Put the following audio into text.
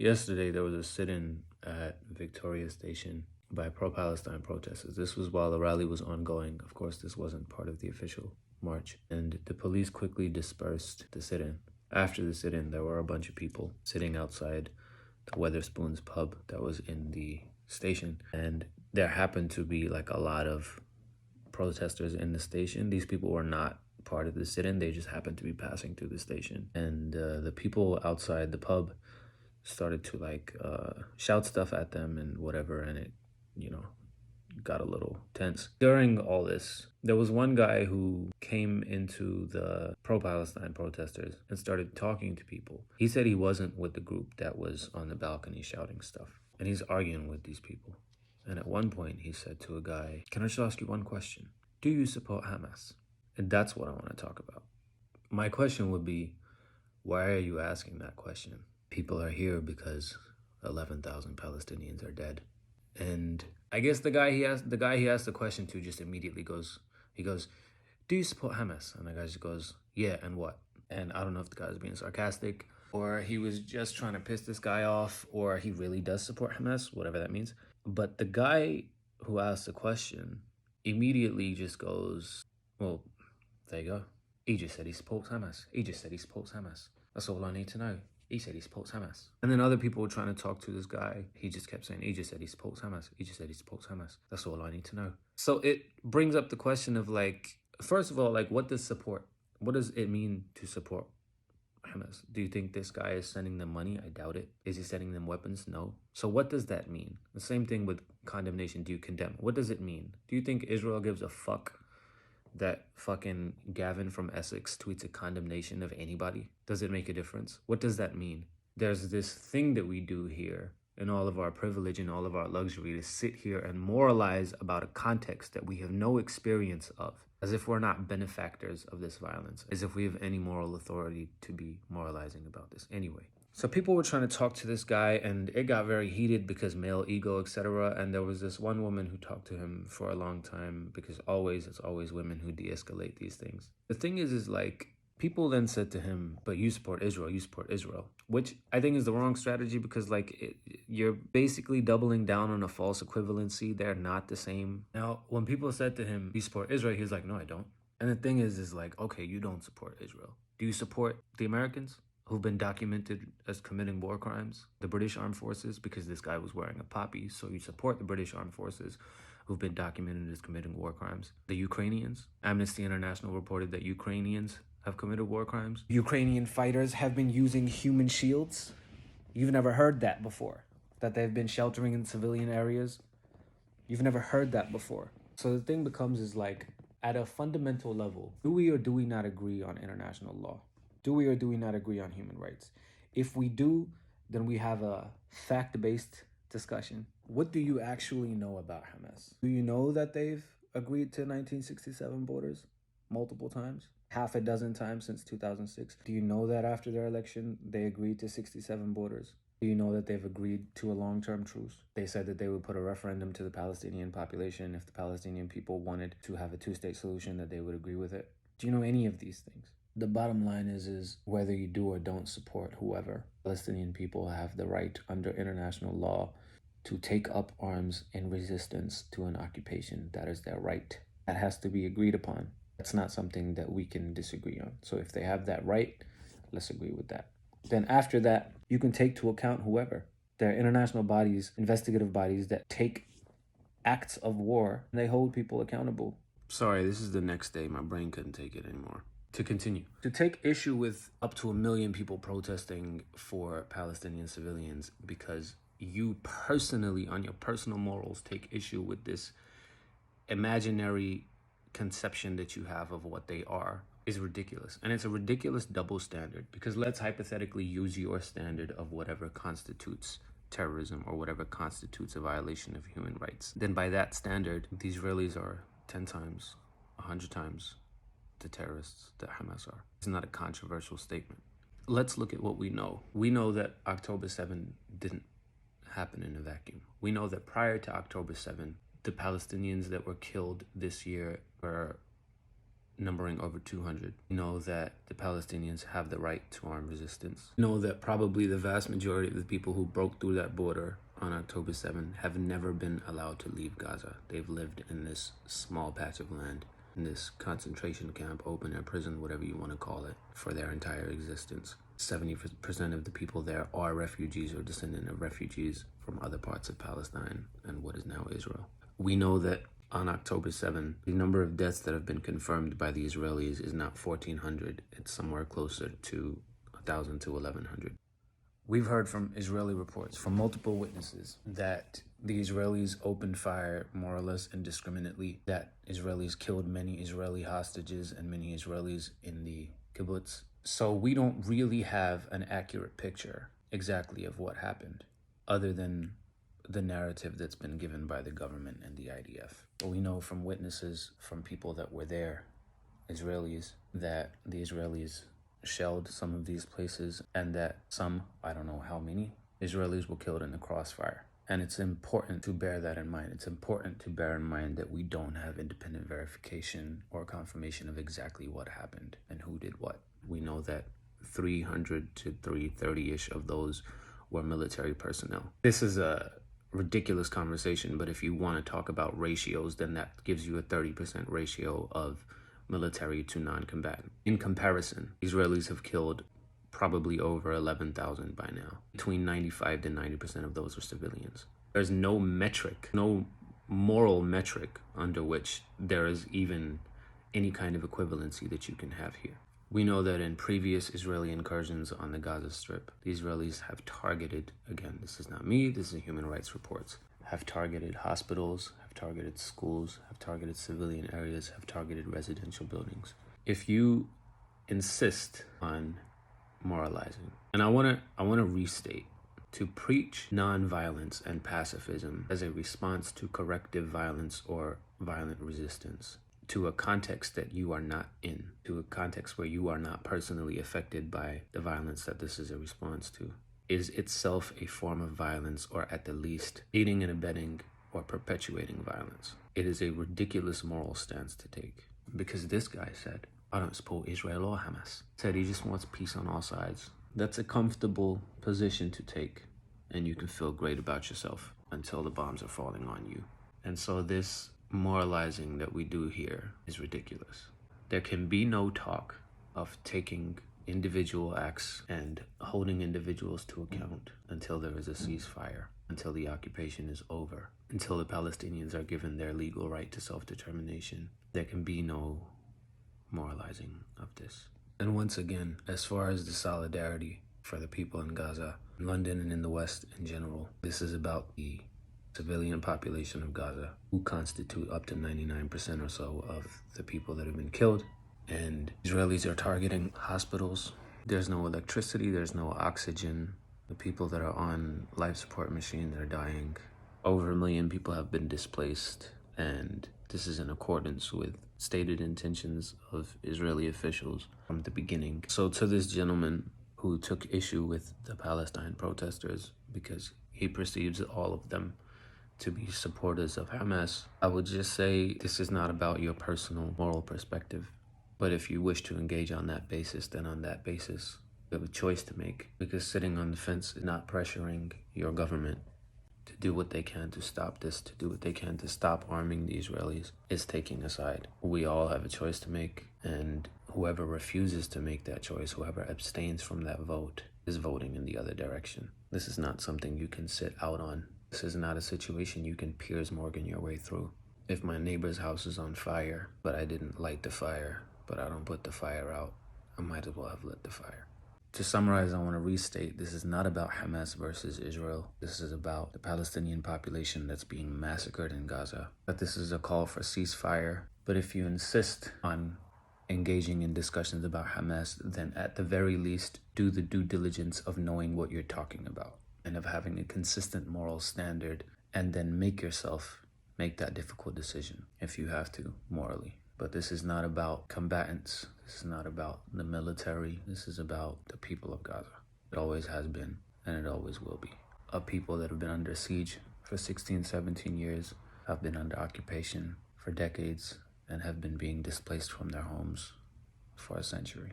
Yesterday, there was a sit-in at Victoria Station by pro-Palestine protesters. This was while the rally was ongoing. Of course, this wasn't part of the official march. And the police quickly dispersed the sit-in. After the sit-in, there were a bunch of people sitting outside the Weatherspoons pub that was in the station. And there happened to be like a lot of protesters in the station. These people were not part of the sit-in. They just happened to be passing through the station. And the people outside the pub started to shout stuff at them and whatever, and it got a little tense. During all this, there was one guy who came into the pro-Palestine protesters and started talking to people. He said he wasn't with the group that was on the balcony shouting stuff, and he's arguing with these people. And at one point he said to a guy, "Can I just ask you one question? Do you support Hamas?" And that's what I want to talk about. My question would be, why are you asking that question? People are here because 11,000 Palestinians are dead. And I guess the guy he asked the question to just immediately goes, "Do you support Hamas?" And the guy just goes, "Yeah, and what?" And I don't know if the guy was being sarcastic, or he was just trying to piss this guy off, or he really does support Hamas, whatever that means. But the guy who asked the question immediately just goes, "Well, there you go. He just said he supports Hamas. He just said he supports Hamas. That's all I need to know. He said he supports Hamas." And then other people were trying to talk to this guy. He just kept saying, "He just said he supports Hamas. He just said he supports Hamas. That's all I need to know." So it brings up the question of first of all, what does support? What does it mean to support Hamas? Do you think this guy is sending them money? I doubt it. Is he sending them weapons? No. So what does that mean? The same thing with condemnation. Do you condemn? What does it mean? Do you think Israel gives a fuck that fucking Gavin from Essex tweets a condemnation of anybody? Does it make a difference? What does that mean? There's this thing that we do here in all of our privilege and all of our luxury to sit here and moralize about a context that we have no experience of, as if we're not benefactors of this violence, as if we have any moral authority to be moralizing about this anyway. So people were trying to talk to this guy, and it got very heated because male ego, etc. And there was this one woman who talked to him for a long time, because it's always women who de-escalate these things. The thing is people then said to him, "But you support Israel," which I think is the wrong strategy, because you're basically doubling down on a false equivalency. They're not the same. Now, when people said to him, "You support Israel," he was like, "No, I don't." And the thing is okay, you don't support Israel. Do you support the Americans who've been documented as committing war crimes? The British Armed Forces, because this guy was wearing a poppy, so you support the British Armed Forces who've been documented as committing war crimes. The Ukrainians, Amnesty International reported that Ukrainians have committed war crimes. Ukrainian fighters have been using human shields. You've never heard that before, that they've been sheltering in civilian areas. You've never heard that before. So the thing becomes at a fundamental level, do we or do we not agree on international law? Do we or do we not agree on human rights? If we do, then we have a fact-based discussion. What do you actually know about Hamas? Do you know that they've agreed to 1967 borders multiple times? Half a dozen times since 2006. Do you know that after their election, they agreed to 67 borders? Do you know that they've agreed to a long-term truce? They said that they would put a referendum to the Palestinian population if the Palestinian people wanted to have a two-state solution, that they would agree with it. Do you know any of these things? The bottom line is whether you do or don't support whoever, Palestinian people have the right under international law to take up arms in resistance to an occupation. That is their right. That has to be agreed upon. That's not something that we can disagree on. So if they have that right, let's agree with that. Then after that, you can take to account whoever. There are international bodies, investigative bodies that take acts of war and they hold people accountable. Sorry, this is the next day. My brain couldn't take it anymore. To continue. To take issue with up to 1 million people protesting for Palestinian civilians because you personally, on your personal morals, take issue with this imaginary conception that you have of what they are is ridiculous. And it's a ridiculous double standard, because let's hypothetically use your standard of whatever constitutes terrorism or whatever constitutes a violation of human rights. Then by that standard, the Israelis are 10 times, 100 times the terrorists that Hamas are. It's not a controversial statement. Let's look at what we know. We know that October 7 didn't happen in a vacuum. We know that prior to October 7, the Palestinians that were killed this year were numbering over 200. We know that the Palestinians have the right to armed resistance. We know that probably the vast majority of the people who broke through that border on October 7 have never been allowed to leave Gaza. They've lived in this small patch of land, in this concentration camp, open air prison, whatever you want to call it, for their entire existence. 70% of the people there are refugees or descendant of refugees from other parts of Palestine and what is now Israel. We know that on October 7, the number of deaths that have been confirmed by the Israelis is not 1,400. It's somewhere closer to 1,000 to 1,100. We've heard from Israeli reports from multiple witnesses that the Israelis opened fire more or less indiscriminately, that Israelis killed many Israeli hostages and many Israelis in the kibbutz. So we don't really have an accurate picture exactly of what happened, other than the narrative that's been given by the government and the IDF. But we know from witnesses, from people that were there, Israelis, that the Israelis shelled some of these places and that some, I don't know how many, Israelis were killed in the crossfire. And it's important to bear that in mind. It's important to bear in mind that we don't have independent verification or confirmation of exactly what happened and who did what. We know that 300 to 330-ish of those were military personnel. This is a ridiculous conversation, but if you want to talk about ratios, then that gives you a 30% ratio of military to non-combatant. In comparison, Israelis have killed probably over 11,000 by now. Between 95 to 90% of those are civilians. There's no metric, no moral metric under which there is even any kind of equivalency that you can have here. We know that in previous Israeli incursions on the Gaza Strip, the Israelis have targeted, again, this is not me, this is human rights reports, have targeted hospitals, have targeted schools, have targeted civilian areas, have targeted residential buildings. If you insist on moralizing, and I want to restate, to preach nonviolence and pacifism as a response to corrective violence or violent resistance, to a context that you are not in, to a context where you are not personally affected by the violence that this is a response to, is itself a form of violence, or at the least aiding and abetting or perpetuating violence. It is a ridiculous moral stance to take, because this guy said, I don't support Israel or Hamas. Said he just wants peace on all sides. That's a comfortable position to take, and you can feel great about yourself until the bombs are falling on you. And so this moralizing that we do here is ridiculous. There can be no talk of taking individual acts and holding individuals to account until there is a ceasefire, until the occupation is over, until the Palestinians are given their legal right to self-determination. There can be no moralizing of this. And once again, as far as the solidarity for the people in Gaza, London, and in the West in general, this is about the civilian population of Gaza, who constitute up to 99% or so of the people that have been killed. And Israelis are targeting hospitals. There's no electricity, there's no oxygen. The people that are on life support machines are dying. Over 1 million people have been displaced, and this is in accordance with stated intentions of Israeli officials from the beginning. So to this gentleman who took issue with the Palestine protesters because he perceives all of them to be supporters of Hamas, I would just say this is not about your personal moral perspective. But if you wish to engage on that basis, then on that basis, you have a choice to make, because sitting on the fence is not pressuring your government to do what they can to stop this, to do what they can to stop arming the Israelis, is taking a side. We all have a choice to make, and whoever refuses to make that choice, whoever abstains from that vote, is voting in the other direction. This is not something you can sit out on. This is not a situation you can Piers Morgan your way through. If my neighbor's house is on fire, but I didn't light the fire, but I don't put the fire out, I might as well have lit the fire. To summarize, I want to restate, this is not about Hamas versus Israel. This is about the Palestinian population that's being massacred in Gaza. But this is a call for ceasefire. But if you insist on engaging in discussions about Hamas, then at the very least, do the due diligence of knowing what you're talking about and of having a consistent moral standard, and then make that difficult decision if you have to, morally. But this is not about combatants. This is not about the military. This is about the people of Gaza. It always has been, and it always will be. A people that have been under siege for 16, 17 years, have been under occupation for decades, and have been being displaced from their homes for a century.